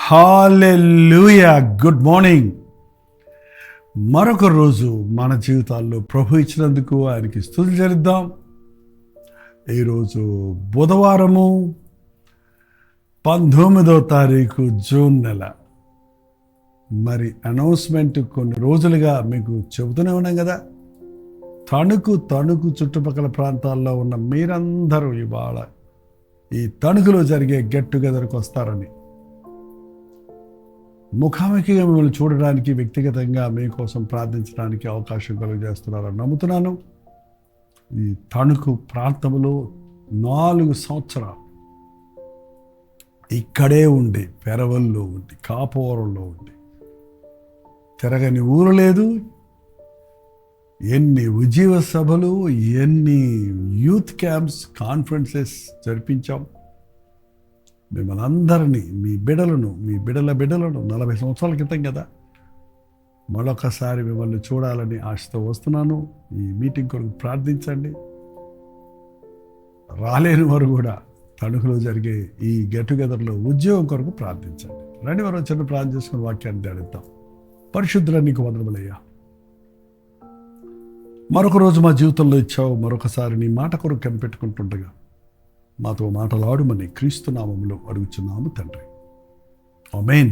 హల్లెలూయా. Good morning. మరొక రోజు మన జీవితాల్లో ప్రభు ఇచ్చినందుకు ఆయనకి స్తుతులు చెల్లిద్దాం. ఈరోజు బుధవారము 19వ తారీఖు జూన్ నెల. మరి అనౌన్స్మెంట్ కొన్ని రోజులుగా మీకు చెబుతూనే ఉన్నాం కదా, తణుకు చుట్టుపక్కల ప్రాంతాల్లో ఉన్న మీరందరూ ఇవాళ ఈ తణుకులో జరిగే గెట్ టుగెదర్కి వస్తారని, ముఖాముఖిగా మిమ్మల్ని చూడడానికి, వ్యక్తిగతంగా మీకోసం ప్రార్థించడానికి అవకాశం కలుగజేస్తున్నారని నమ్ముతున్నాను. ఈ తణుకు ప్రాంతంలో 4 సంవత్సరాలు ఇక్కడే ఉండి, పెరవల్లో ఉండి, కాపోరంలో ఉండి, తిరగని ఊరు లేదు. ఎన్ని ఉజ్జీవ సభలు, ఎన్ని యూత్ క్యాంప్స్, కాన్ఫరెన్సెస్ జరిపించాం. మిమ్మల్ని అందరినీ, మీ బిడ్డలను, మీ బిడ్డల బిడ్డలను 40 సంవత్సరాల క్రితం కదా, మరొకసారి మిమ్మల్ని చూడాలని ఆశతో వస్తున్నాను. ఈ మీటింగ్ కొరకు ప్రార్థించండి. రాలేని వారు కూడా తణుకులో జరిగే ఈ గెట్ టుగెదర్లో ఉద్యోగం కొరకు ప్రార్థించండి. రండి, వారు చిన్న ప్రార్థన చేసుకుని వాక్యాన్ని ధ్యానిద్దాం. పరిశుద్ధుల నీకు వందనములయ్యా, మరొక రోజు మా జీవితంలో ఇచ్చావు. మరొకసారి నీ మాట కొరకు కనిపెట్టుకుంటుండగా మాతో మాటలాడుమని క్రీస్తు నామములో అడుగుచున్నాము తండ్రి, ఆమేన్.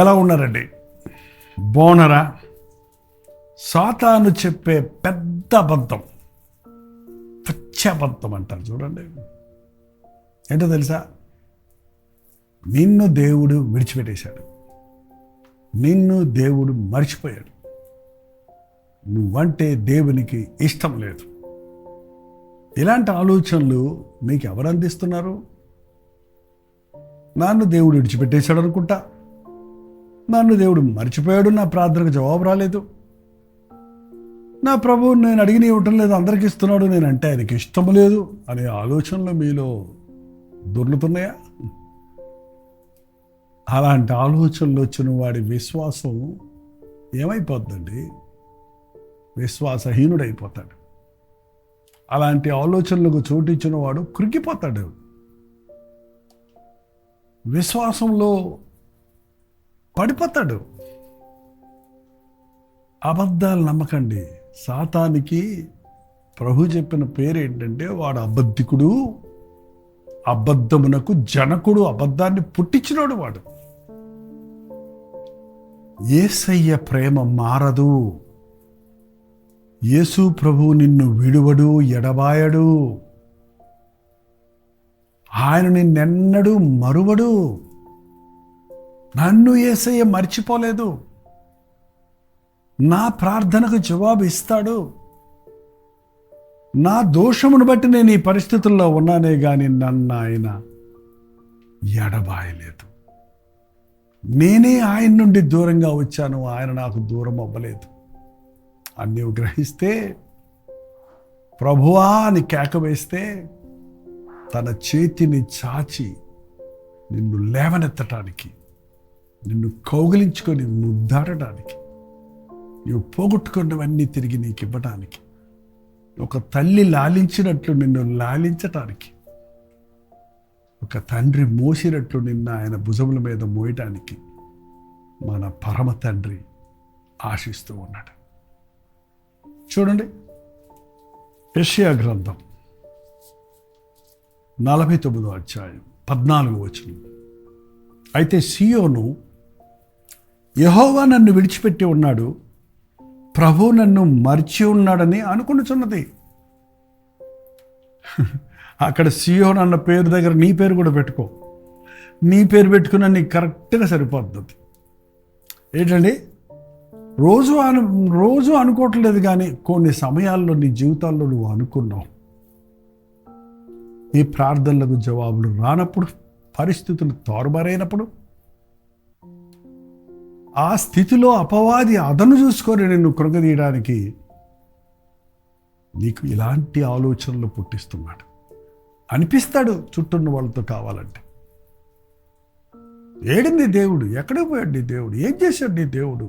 ఎలా ఉన్నారండి? బాగున్నారా? సాతాను చెప్పే పెద్ద అబద్ధం, అబద్ధం అంటారు చూడండి. ఏంటో తెలుసా? నిన్ను దేవుడు విడిచిపెట్టేశాడు, నిన్ను దేవుడు మర్చిపోయాడు, నువ్వంటే దేవునికి ఇష్టం లేదు. ఇలాంటి ఆలోచనలు మీకు ఎవరు అందిస్తున్నారు? నన్ను దేవుడు విడిచిపెట్టేశాడు అనుకుంటా, నన్ను దేవుడు మర్చిపోయాడు, నా ప్రార్థనకు జవాబు రాలేదు, నా ప్రభువు నేను అడిగిన ఇవ్వటం లేదు, అందరికి ఇస్తున్నాడు, నేనంటే ఆయనకి ఇష్టం లేదు అనే ఆలోచనలు మీలో దొర్లుతున్నాయా? అలాంటి ఆలోచనలు వచ్చిన వాడి విశ్వాసం ఏమైపోద్దండి? విశ్వాసహీనుడైపోతాడు. అలాంటి ఆలోచనలకు చోటిచ్చిన వాడు కృంగిపోతాడు. విశ్వాసంలో పడిపోతాడు. అబద్ధాలు నమ్మకండి. సాతానికి ప్రభు చెప్పిన పేరు ఏంటంటే, వాడు అబద్ధికుడు, అబద్ధమునకు జనకుడు, అబద్ధాన్ని పుట్టించినోడు వాడు. యేసయ్య ప్రేమ మారదు. యేసు ప్రభువు నిన్ను విడువడు, ఎడబాయడు. ఆయన నిన్నెన్నడూ మరువడు. నన్ను యేసయ్య మర్చిపోలేదు. నా ప్రార్థనకు జవాబు ఇస్తాడు. నా దోషమును బట్టి నేను ఈ పరిస్థితుల్లో ఉన్నానే కానీ నన్ను ఆయన ఎడబాయలేదు. నేనే ఆయన నుండి దూరంగా వచ్చాను, ఆయన నాకు దూరం అవ్వలేదు అని నీవు గ్రహిస్తే, ప్రభువా అని కేక వేస్తే, తన చేతిని చాచి నిన్ను లేవనెత్తటానికి, నిన్ను కౌగిలించుకొని ముద్దాడటానికి, నువ్వు పోగొట్టుకున్నవన్నీ తిరిగి నీకు ఇవ్వటానికి, ఒక తల్లి లాలించినట్లు నిన్ను లాలించటానికి, ఒక తండ్రి మోసినట్లు నిన్ను ఆయన భుజముల మీద మోయటానికి మన పరమ తండ్రి ఆశిస్తూ ఉన్నాడు. చూడండి, యెషయా గ్రంథం 49వ అధ్యాయం 14వ వచనం. అయితే సీయోను, యెహోవా నన్ను విడిచిపెట్టి ఉన్నాడు, ప్రభు నన్ను మర్చి ఉన్నాడని అనుకునిచున్నది. అక్కడ సీయోను అన్న పేరు దగ్గర నీ పేరు కూడా పెట్టుకో. నీ పేరు పెట్టుకున్న నీకు కరెక్ట్గా సరిపోతుంది. ఏంటండి, రోజు అనుకోవట్లేదు, కానీ కొన్ని సమయాల్లో నీ జీవితాల్లో నువ్వు అనుకున్నావు. నీ ప్రార్థనలకు జవాబులు రానప్పుడు, పరిస్థితులు తారుమారైనప్పుడు, ఆ స్థితిలో అపవాది అదను చూసుకొని నిన్ను కృంగదీయడానికి నీకు ఇలాంటి ఆలోచనలు పుట్టిస్తున్నాడు. అనిపిస్తాడు చుట్టూన్న వాళ్ళతో కావాలంటే, ఏడింది దేవుడు, ఎక్కడికి పోయాడు నీ దేవుడు, ఏం చేశాడు నీ దేవుడు,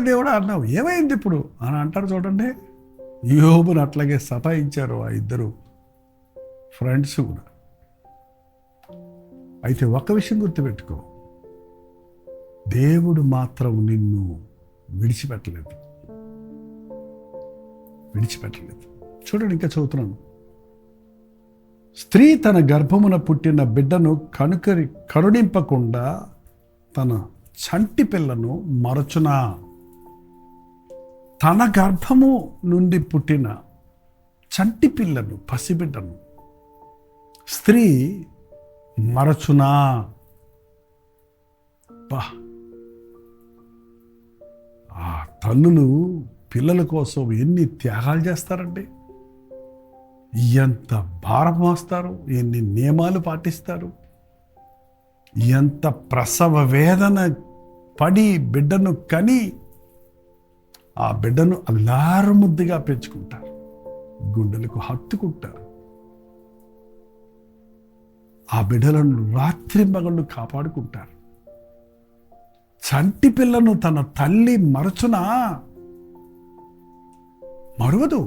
దేవుడా అన్నావు, ఏమైంది ఇప్పుడు అని అంటారు చూడండి. యోబుని అట్లాగే సతాయించారు ఆ ఇద్దరు ఫ్రెండ్స్ కూడా. అయితే ఒక విషయం గుర్తుపెట్టుకో, దేవుడు మాత్రం నిన్ను విడిచిపెట్టలేదు. చూడండి, ఇంకా చదువుతున్నాను. స్త్రీ తన గర్భమున పుట్టిన బిడ్డను కరుణింపకుండా తన చంటి పిల్లను మరచునా? తన గర్భము నుండి పుట్టిన చంటి పిల్లను, పసిబిడ్డను స్త్రీ మరచునా? ఆ తల్లులు పిల్లల కోసం ఎన్ని త్యాగాలు చేస్తారండి, ఎంత భారం మోస్తారు, ఎన్ని నియమాలు పాటిస్తారు, ఎంత ప్రసవ వేదన పడి బిడ్డను కని ఆ బిడ్డను అల్లారు ముద్దుగా పెంచుకుంటారు, గుండెలకు హత్తుకుంటారు. ఆ బిడ్డలను రాత్రింబగళ్ళు కాపాడుకుంటారు. చంటి పిల్లను తన తల్లి మరచునా? మరువదు.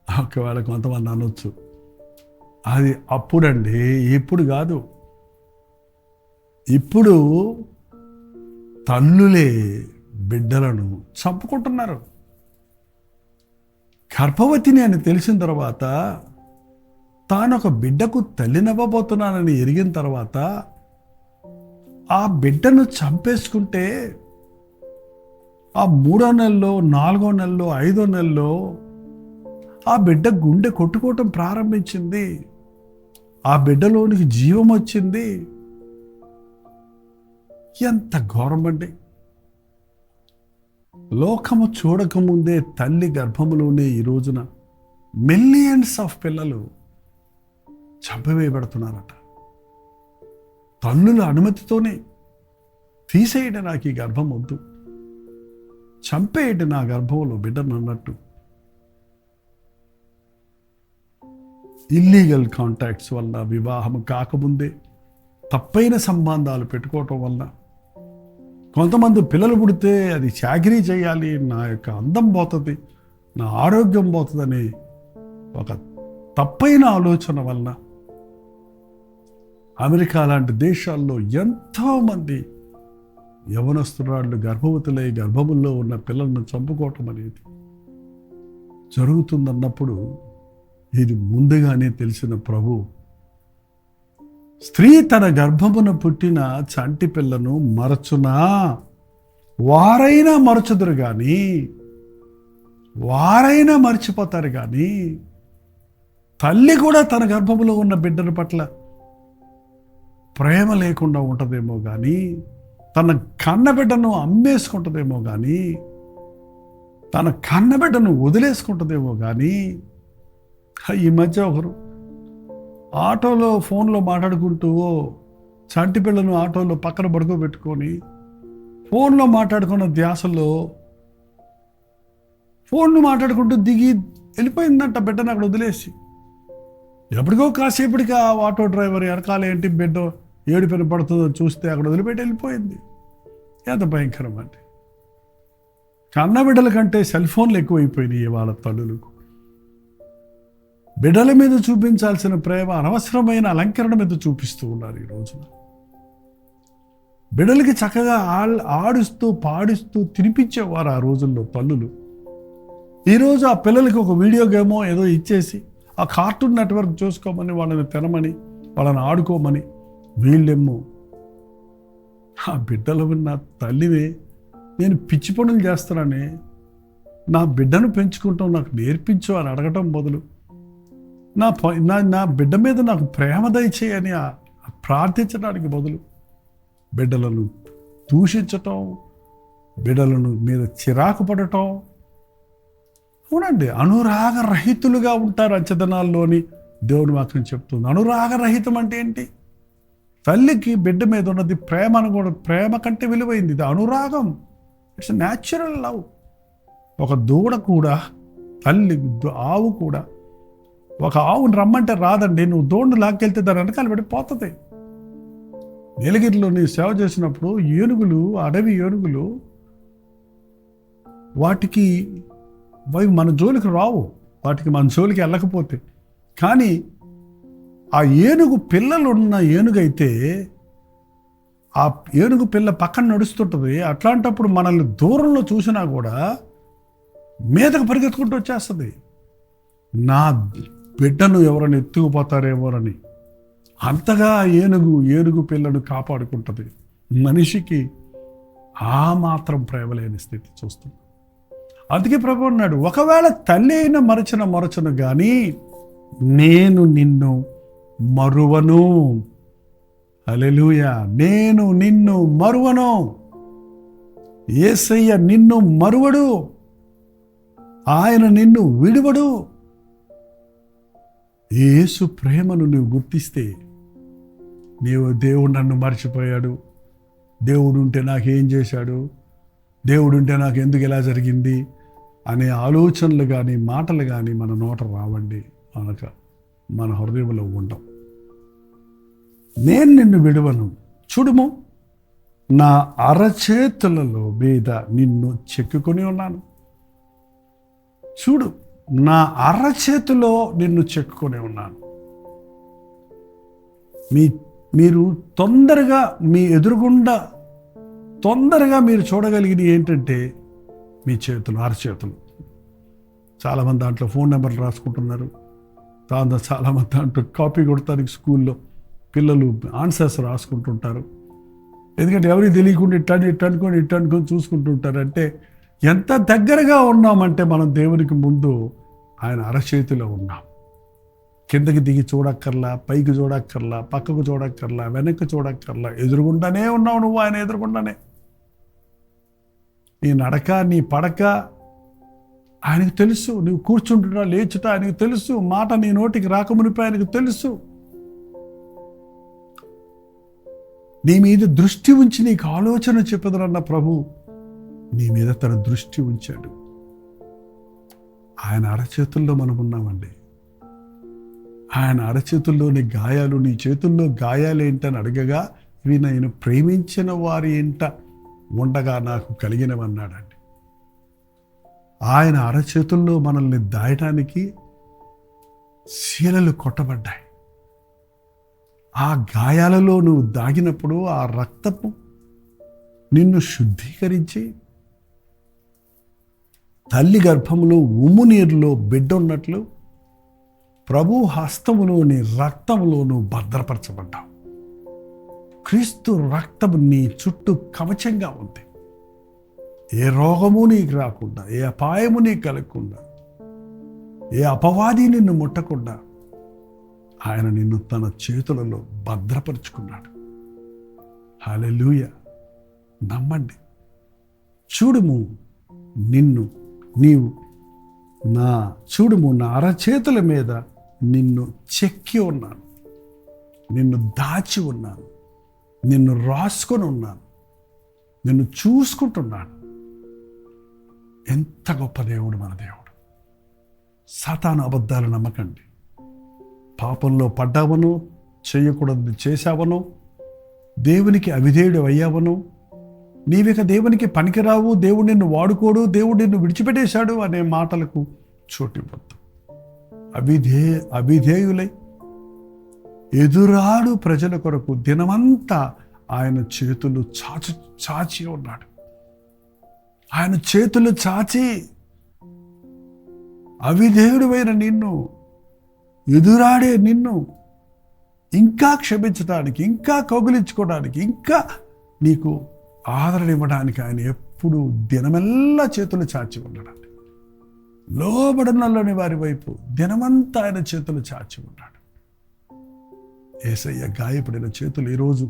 ఒకవేళ కొంతమంది అనొచ్చు, అది అప్పుడండి, ఇప్పుడు కాదు. ఇప్పుడు తల్లులే బిడ్డలను చంపుకుంటున్నారు. గర్భవతిని అని తెలిసిన తర్వాత, తాను ఒక బిడ్డకు తల్లినవ్వబోతున్నానని ఎరిగిన తర్వాత ఆ బిడ్డను చంపేసుకుంటే ఆ 3వ నెలలో, 4వ నెలలో, 5వ నెలలో ఆ బిడ్డ గుండె కొట్టుకోవటం ప్రారంభించింది. ఆ బిడ్డలోనికి జీవం వచ్చింది. ఎంత ఘోరమండి! లోకము చూడకముందే తల్లి గర్భములోనే ఈ రోజున మిలియన్స్ ఆఫ్ పిల్లలు చంపివేయబడుతున్నారట. తల్లుల అనుమతితోనే తీసేయండి, నాకు ఈ గర్భం వద్దు, చంపేయండి నా గర్భంలో బిడ్డను అన్నట్టు. ఇల్లీగల్ కాంటాక్ట్స్ వల్ల, వివాహం కాకముందే తప్పైన సంబంధాలు పెట్టుకోవటం వల్ల, కొంతమంది పిల్లలు పుడితే అది చాకరీ చేయాలి, నా యొక్క అందం పోతుంది, నా ఆరోగ్యం పోతుందని ఒక తప్పైన ఆలోచన వల్ల అమెరికా లాంటి దేశాల్లో ఎంతోమంది యవనస్తురాళ్ళు గర్భవతులై గర్భముల్లో ఉన్న పిల్లలను చంపుకోవటం అనేది జరుగుతుందన్నప్పుడు, ఇది ముందుగానే తెలిసిన ప్రభు స్త్రీ తన గర్భమున పుట్టిన చంటి పిల్లను మరచునా? వారైనా మరచుదురు కానీ, వారైనా మర్చిపోతారు కానీ, తల్లి కూడా తన గర్భములో ఉన్న బిడ్డల పట్ల ప్రేమ లేకుండా ఉంటుందేమో కానీ, తన కన్నబిడ్డను అమ్మేసుకుంటుందేమో కానీ, తన కన్నబిడ్డను వదిలేసుకుంటుందేమో కానీ. ఈ మధ్య ఒకరు ఆటోలో ఫోన్లో మాట్లాడుకుంటూ చంటి పిల్లను ఆటోలో పక్కన పడుకోబెట్టుకొని ఫోన్లో మాట్లాడుకున్న ధ్యాసలో ఫోన్ను మాట్లాడుకుంటూ దిగి వెళ్ళిపోయిందంట బిడ్డను అక్కడ వదిలేసి. ఎప్పటికో కాసేపటికి ఆ ఆటో డ్రైవర్ వెనకాల ఏంటి బిడ్డ ఏడుపెన పడుతుందో చూస్తే అక్కడ వదిలిపెట్టి వెళ్ళిపోయింది. ఎంత భయంకరం అంటే! కన్నబిడ్డల కంటే సెల్ ఫోన్లు ఎక్కువైపోయినాయి వాళ్ళ తల్లులకు. బిడ్డల మీద చూపించాల్సిన ప్రేమ అనవసరమైన అలంకరణ మీద చూపిస్తూ ఉన్నారు ఈ రోజున. బిడ్డలకి చక్కగా ఆడిస్తూ పాడిస్తూ తినిపించేవారు ఆ రోజుల్లో తల్లులు. ఈరోజు ఆ పిల్లలకి ఒక వీడియో గేమో ఏదో ఇచ్చేసి ఆ కార్టూన్ నెట్వర్క్ చూసుకోమని, వాళ్ళని తినమని, వాళ్ళని ఆడుకోమని, వీళ్ళేమో ఆ బిడ్డలు ఉన్న తల్లిని నేను పిచ్చి పనులు చేస్తానని, నా బిడ్డను పెంచుకుంటాం నాకు నేర్పించు అని అడగటం బదులు, నా బిడ్డ మీద నాకు ప్రేమ దయచేయని ప్రార్థించడానికి బదులు బిడ్డలను దూషించటం, బిడ్డలను మీద చిరాకు పడటం. అవునండి, అనురాగరహితులుగా ఉంటారు అంచెదనాల్లోని దేవుని వాక్యం చెప్తుంది. అనురాగరహితం అంటే ఏంటి? తల్లికి బిడ్డ మీద ఉన్నది ప్రేమ అని కూడా, ప్రేమ కంటే విలువైంది ఇది అనురాగం. It's natural love. ఒక దూడ కూడా, తల్లి ఆవు కూడా, ఒక ఆవును రమ్మంటే రాదండి, నువ్వు దూడను లాక్కెళ్తే దాని వెనకాల పడిపోతుంది. నీలగిరిలో నీ సేవ చేసినప్పుడు ఏనుగులు, అడవి ఏనుగులు, వాటికి మన జోలికి రావు, వాటికి మన జోలికి వెళ్ళకపోతే. కానీ ఆ ఏనుగు పిల్లలున్న ఏనుగైతే ఆ ఏనుగు పిల్ల పక్కన నడుస్తుంటుంది. అట్లాంటప్పుడు మనల్ని దూరంలో చూసినా కూడా మీదకు పరిగెత్తుకుంటూ వచ్చేస్తుంది. నా బిడ్డను ఎవరైనా ఎత్తుకుపోతారేమోనని అంతగా ఏనుగు పిల్లను కాపాడుకుంటుంది. మనిషికి ఆ మాత్రం ప్రేమ లేని స్థితి చూస్తుంది. అందుకే ప్రభు అన్నాడు, ఒకవేళ తల్లి అయిన మరచను కానీ నేను నిన్ను మరువను. హల్లెలూయా. నేను నిన్ను మరువను. యేసయ్య నిన్ను మరువడు, ఆయన నిన్ను విడువడు. యేసు ప్రేమను నువ్వు గుర్తిస్తే, దేవుడు నన్ను మర్చిపోయాడు, దేవుడు ఉంటే నాకేం చేశాడు, దేవుడు ఉంటే నాకు ఎందుకు ఇలా జరిగింది అనే ఆలోచనలు కానీ మాటలు కానీ మన నోట రావండి. మన హృదయంలో ఉండవు. నేను నిన్ను విడువను, చూడుము నా అరచేతులలో మీద నిన్ను చెక్కుకొని ఉన్నాను. చూడు, నా అరచేతిలో నిన్ను చెక్కుకొని ఉన్నాను. మీరు తొందరగా మీ ఎదురుగుండా తొందరగా మీరు చూడగలిగింది ఏంటంటే మీ చేతులు, అరచేతులు. చాలామంది దాంట్లో ఫోన్ నెంబర్లు రాసుకుంటున్నారు. చాలామంది దాంట్లో కాపీ కొడతానికి స్కూల్లో పిల్లలు ఆన్సర్స్ రాసుకుంటుంటారు. ఎందుకంటే ఎవరికి తెలియకుండా ఇట్టు అనుకొని చూసుకుంటుంటారు. అంటే ఎంత దగ్గరగా ఉన్నామంటే మనం దేవునికి ముందు ఆయన అరచేతిలో ఉన్నాం. కిందకి దిగి చూడక్కర్లా, పైకి చూడక్కర్లా, పక్కకు చూడక్కర్లా, వెనక్కి చూడక్కర్లా, ఎదురుగుండానే ఉన్నావు నువ్వు ఆయన ఎదురుగుండానే. నీ నడక, నీ పడక ఆయనకు తెలుసు. నువ్వు కూర్చుంటున్నా లేచుట ఆయనకు తెలుసు. మాట నీ నోటికి రాకమునిపై ఆయనకు తెలుసు. నీ మీద దృష్టి ఉంచి నీకు ఆలోచన చెప్పదరన్న ప్రభు నీ మీద తన దృష్టి ఉంచాడు. ఆయన అరచేతుల్లో మనం ఉన్నామండి. ఆయన అరచేతుల్లోని గాయాలు, నీ చేతుల్లో గాయాలు ఏంటని అడగగా, ఇవి నేను ప్రేమించిన వారి ఏంట ఉండగా నాకు కలిగినవన్నాడండి. ఆయన అరచేతుల్లో మనల్ని దాయటానికి శీలలు కొట్టబడ్డాయి. ఆ గాయాలలో నువ్వు దాగినప్పుడు ఆ రక్తపు నిన్ను శుద్ధీకరించి, తల్లి గర్భంలో ఉమ్ము నీరులో బిడ్డ ఉన్నట్లు ప్రభు హస్తములోని రక్తములోను భద్రపరచబడ్డావు. క్రీస్తు రక్తము నీ చుట్టూ కవచంగా ఉంది. ఏ రోగము నీకు రాకుండా, ఏ అపాయము నీకు కలగకుండా, ఏ అపవాది నిన్ను ముట్టకుండా ఆయన నిన్ను తన చేతులలో భద్రపరుచుకున్నాడు. హల్లెలూయా. నమ్మండి. చూడుము చూడుము నా అరచేతుల మీద నిన్ను చెక్కి ఉన్నాను, నిన్ను దాచి ఉన్నాను, నిన్ను రాసుకొని ఉన్నాను, నిన్ను చూసుకుంటున్నాను. ఎంత గొప్ప దేవుడు మన దేవుడు. సాతాను అబద్ధాలు నమ్మకండి. పాపంలో పడ్డావను, చేయకూడదు చేశావను, దేవునికి అవిధేయుడు అయ్యావను, నీవిక దేవునికి పనికిరావు, దేవుడు నిన్ను వాడుకోడు, దేవుడు నిన్ను విడిచిపెట్టేశాడు అనే మాటలకు చోటివ్వద్దు. అవిధేయులై ఎదురాడు ప్రజల కొరకు దినమంతా ఆయన చేతులు చాచి ఉన్నాడు. ఆయన చేతులు చాచి అవిధేయుడైన నిన్ను, ఎదురాడే నిన్ను ఇంకా క్షమించడానికి, ఇంకా కౌగిలించుకోవడానికి, ఇంకా నీకు ఆదరణ ఇవ్వడానికి ఆయన ఎప్పుడు దినమెల్లా చేతులు చాచి ఉన్నాడు. లోబడనల్లని వారి వైపు దినమంతా ఆయన చేతులు చాచి ఉన్నాడు. యేసయ్య గాయపడిన చేతులు ఈరోజు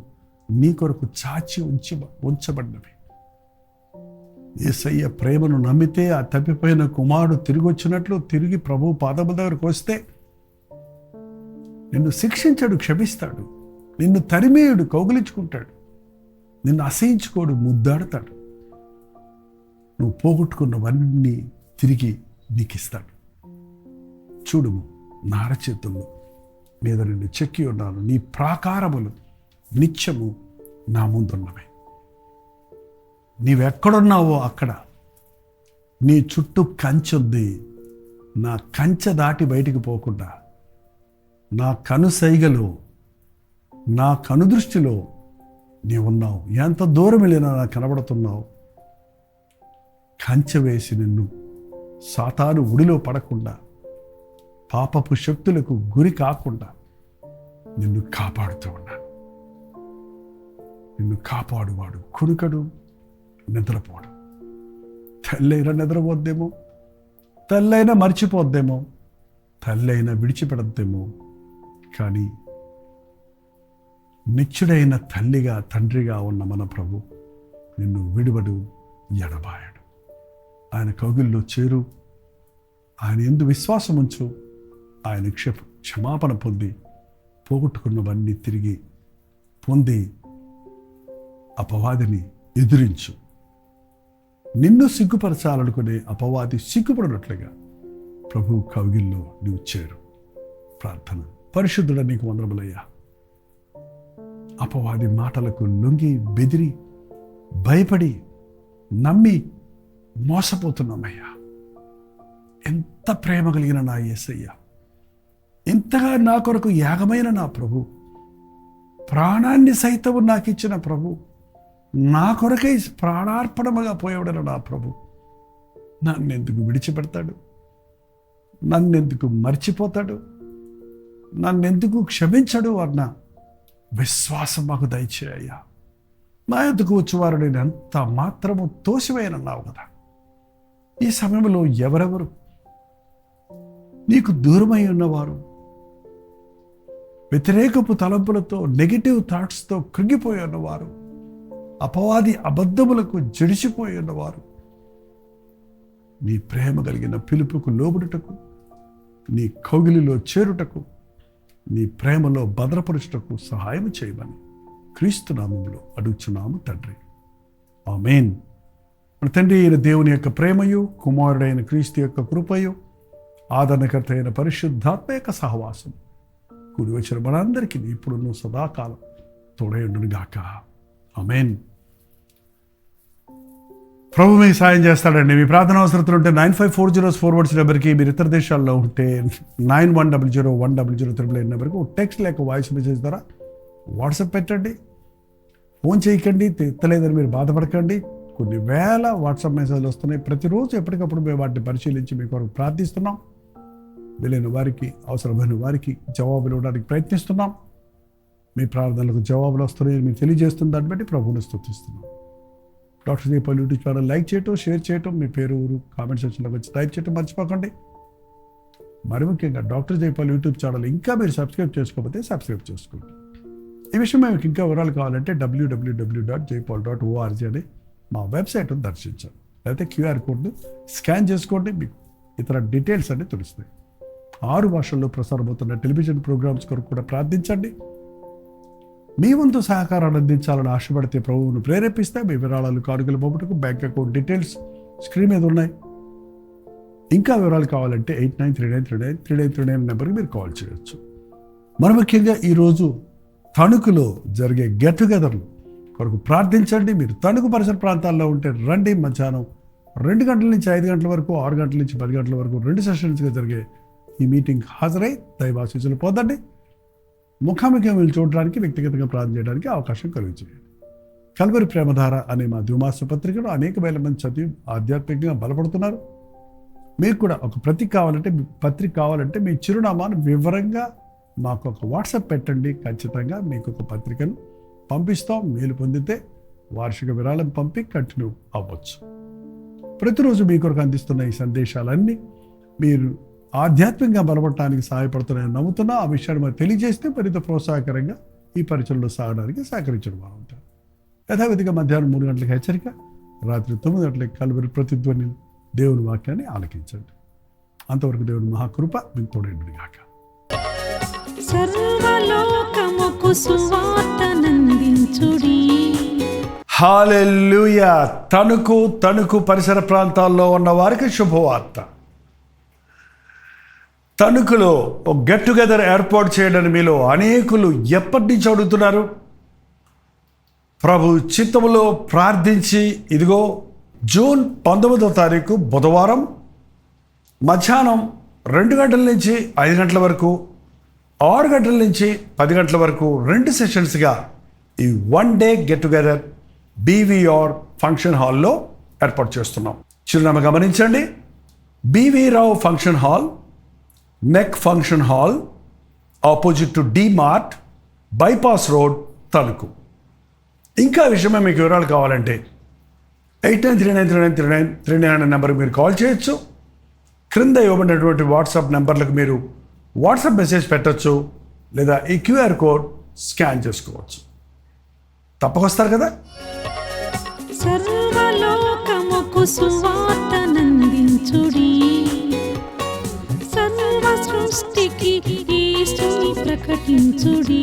నీ కొరకు చాచి ఉంచబడినవి. యేసయ్య ప్రేమను నమ్మితే ఆ తప్పిపోయిన కుమారుడు తిరిగి వచ్చినట్లు తిరిగి ప్రభు పాదముల దగ్గరకు వస్తే నిన్ను శిక్షించాడు, క్షమిస్తాడు. నిన్ను తరిమేయుడు, కౌగిలించుకుంటాడు. నిన్ను అసహించుకోడు, ముద్దాడుతాడు. నువ్వు పోగొట్టుకున్నవన్నీ తిరిగి నీకు ఇస్తాడు. చూడుము నా అరచేతుల్లో మీద నిన్ను చెక్కి ఉన్నాను, నీ ప్రాకారములు నిత్యము నా ముందున్నవి. నీవెక్కడున్నావో అక్కడ నీ చుట్టూ కంచె ఉంది. నా కంచె దాటి బయటికి పోకుండా నా కనుసైగలో, నా కనుదృష్టిలో నీవున్నావు. ఎంత దూరం వెళ్ళినా నాకు కనబడుతున్నావు. కంచె వేసి నిన్ను సాతాను ఉడిలో పడకుండా, పాపపు శక్తులకు గురి కాకుండా నిన్ను కాపాడుతూ ఉన్నాను. నిన్ను కాపాడువాడు కునుకడు, నిద్రపోడు. తల్లైనా నిద్రపోద్దేమో, తల్లైనా మర్చిపోద్దేమో, తల్లైనా విడిచిపెడద్దేమో, కానీ నిత్యుడైన తల్లిగా తండ్రిగా ఉన్న మన ప్రభు నిన్ను విడువడు, ఎడబాయడు. ఆయన కౌగిల్లో చేరు, ఆయన యందు విశ్వాసం ఉంచు. ఆయన క్షమాపణ పొంది పోగొట్టుకున్నవన్నీ తిరిగి పొంది అపవాదిని ఎదిరించు. నిన్ను సిగ్గుపరచాలనుకునే అపవాది సిగ్గుపడినట్లుగా ప్రభు కౌగిల్లో నీవు చేరు. ప్రార్థన. పరిశుద్ధుడ నీకు వందనములయ్యా. అపవాది మాటలకు లొంగి బెదిరి భయపడి నమ్మి మోసపోతున్నామయ్యా. ఎంత ప్రేమ కలిగిన నా యేసయ్యా, ఇంతగా నా కొరకు యాగమైన నా ప్రభు, ప్రాణాన్ని సైతము నాకు ఇచ్చిన ప్రభు, నా కొరకై ప్రాణార్పణముగా పోయేవాడన నా ప్రభు నన్నెందుకు విడిచిపెడతాడు? నన్నెందుకు మర్చిపోతాడు? నన్నెందుకు క్షమించడు అన్న విశ్వాసం మాకు దయచేయ్యా. నా ఎందుకు వచ్చేవారు నేను ఎంత మాత్రము తోసివేయనన్నావు కదా. ఈ సమయంలో ఎవరెవరు నీకు దూరమై ఉన్నవారు, వ్యతిరేకపు తలంపులతో, నెగిటివ్ థాట్స్తో కృంగిపోయి ఉన్నవారు, అపవాది అబద్ధములకు జడిసిపోయి ఉన్నవారు, నీ ప్రేమ కలిగిన పిలుపుకు లోబడుటకు, నీ కౌగిలిలో చేరుటకు, నీ ప్రేమలో భద్రపరుచుటకు సహాయం చేయమని క్రీస్తు నామములో అడుగుచున్నాము తండ్రి. ఆమేన్. మన తండ్రి అయిన దేవుని యొక్క ప్రేమయు, కుమారుడైన క్రీస్తు యొక్క కృపయు, ఆదరణకర్త అయిన పరిశుద్ధాత్మ యొక్క సహవాసం కూడి వచ్చిన మనందరికీ ఇప్పుడు సదాకాలం తోడైండును గాక. ఆమేన్. ప్రభు మీకు సాయం చేస్తాడండి. మీ ప్రార్థన అవసరతలు ఉంటే 9540 నెంబర్కి, మీరు ఇతర దేశాల్లో ఉంటే 91001000 నెంబర్కి టెక్స్ట్ లేక వాయిస్ మెసేజ్ ద్వారా వాట్సాప్ పెట్టండి. ఫోన్ చేయకండి, ఎత్తలేదని మీరు బాధపడకండి. కొన్ని వేల వాట్సాప్ మెసేజ్లు వస్తున్నాయి ప్రతిరోజు. ఎప్పటికప్పుడు మేము వాటిని పరిశీలించి మీ కొరకు ప్రార్థిస్తున్నాం. వీలైన వారికి, అవసరమైన వారికి జవాబులు ఇవ్వడానికి ప్రయత్నిస్తున్నాం. మీ ప్రార్థనలకు జవాబులు వస్తున్నాయని మీకు తెలియజేస్తున్న దాన్ని బట్టి ప్రభువుని స్తుతిస్తున్నాం. Doctor Jaipal YouTube channel like చేయటం, షేర్ చేయటం, మీ పేరు, ఊరు కామెంట్ సెక్షన్లోకి వచ్చి టైప్ చేయటం మర్చిపోకండి. మరి ముఖ్యంగా డాక్టర్ జైపాల్ యూట్యూబ్ ఛానల్ ఇంకా మీరు సబ్స్క్రైబ్ చేసుకోకపోతే సబ్స్క్రైబ్ చేసుకోండి. ఈ విషయం మీకు ఇంకా వివరాలు కావాలంటే www.jaipal.org అని మా వెబ్సైట్ను దర్శించండి. లేకపోతే QR కోడ్ను స్కాన్ చేసుకోండి. మీకు ఇతర డీటెయిల్స్ అన్నీ తెలుస్తాయి. 6 భాషల్లో ప్రసారమవుతున్న టెలివిజన్ ప్రోగ్రామ్స్ కొరకు కూడా ప్రార్థించండి. మీ వంతు సహకారాన్ని అందించాలని ఆశపడితే ప్రభువును ప్రేరేపిస్తే మీ విరాళాలు, కానుకలు పంపుటకు బ్యాంక్ అకౌంట్ డీటెయిల్స్ స్క్రీన్ మీద ఉన్నాయి. ఇంకా వివరాలు కావాలంటే 8939393939 నెంబర్కి మీరు కాల్ చేయొచ్చు. మరి ముఖ్యంగా ఈరోజు తణుకులో జరిగే గెట్ టుగెదర్లు కొరకు ప్రార్థించండి. మీరు తణుకు పరిసర ప్రాంతాల్లో ఉంటే రండి. మధ్యాహ్నం 2 గంటల నుంచి 5 గంటల వరకు, 6 గంటల నుంచి 10 గంటల వరకు 2 సెషన్స్గా జరిగే ఈ మీటింగ్ హాజరై దైవాశీస్సులు పొందండి. ముఖాముఖి మీరు చూడడానికి, వ్యక్తిగతంగా ప్రార్థన చేయడానికి అవకాశం కలిగించేయండి. కల్వరి ప్రేమధార అనే మా ద్విమాస పత్రికలో అనేక వేల మంది చదివి ఆధ్యాత్మికంగా బలపడుతున్నారు. మీకు కూడా ఒక పత్రిక కావాలంటే మీ చిరునామాను వివరంగా మాకు ఒక వాట్సాప్ పెట్టండి. ఖచ్చితంగా మీకు ఒక పత్రికను పంపిస్తాం. మేలు పొందితే వార్షిక విరాళం పంపి కంటిన్యూ అవ్వచ్చు. ప్రతిరోజు మీ కొరకు అందిస్తున్న ఈ సందేశాలన్నీ మీరు ఆధ్యాత్మికంగా బలపడటానికి సహాయపడుతున్నాయని నమ్ముతున్నా. ఆ విషయాన్ని మరి తెలియజేస్తే మరింత ప్రోత్సాహకరంగా ఈ పరిచయంలో సాగడానికి సహకరించడం బాగుంటుంది. యథావిధిగా మధ్యాహ్నం 3 గంటలకు హెచ్చరిక, రాత్రి 9 గంటలకు కల్వరి ప్రతిధ్వని దేవుని వాక్యాన్ని ఆలకించండి. అంతవరకు దేవుని మహాకృప మీకు తోడైండును గాక. సర్వలోకముకు సువార్తనందించుడి. హల్లెలూయా. తణుకు పరిసర ప్రాంతాల్లో ఉన్న వారికి శుభవార్త. తణుకులో ఒక గెట్ టుగెదర్ ఏర్పాటు చేయడానికి మీలో అనేకులు ఎప్పటి నుంచి అడుగుతున్నారు. ప్రభు చిత్తములో ప్రార్థించి ఇదిగో జూన్ 19వ తారీఖు బుధవారం మధ్యాహ్నం 2 గంటల నుంచి 5 గంటల వరకు 6 గంటల నుంచి 10 గంటల వరకు 2 సెషన్స్గా ఈ 1 day get together BVR function హాల్లో ఏర్పాటు చేస్తున్నాం. చిరునామా గమనించండి, బివి రావు ఫంక్షన్ హాల్, నెక్ function hall, opposite to DMart, bypass road, Tanuku. ఇంకా విషయమే మీకు వివరాలు కావాలంటే 8939393939 అనే నెంబర్కి మీరు కాల్ చేయొచ్చు. క్రింద ఇవ్వబడినటువంటి వాట్సాప్ నెంబర్లకు మీరు వాట్సాప్ మెసేజ్ పెట్టచ్చు, లేదా ఈ క్యూఆర్ కోడ్ స్కాన్ చేసుకోవచ్చు. తప్పకొస్తారు కదా. సర్వలోకముకు సువార్తనందించుడి, సర్వ సృష్టికి యేసుని ప్రకటించుడి.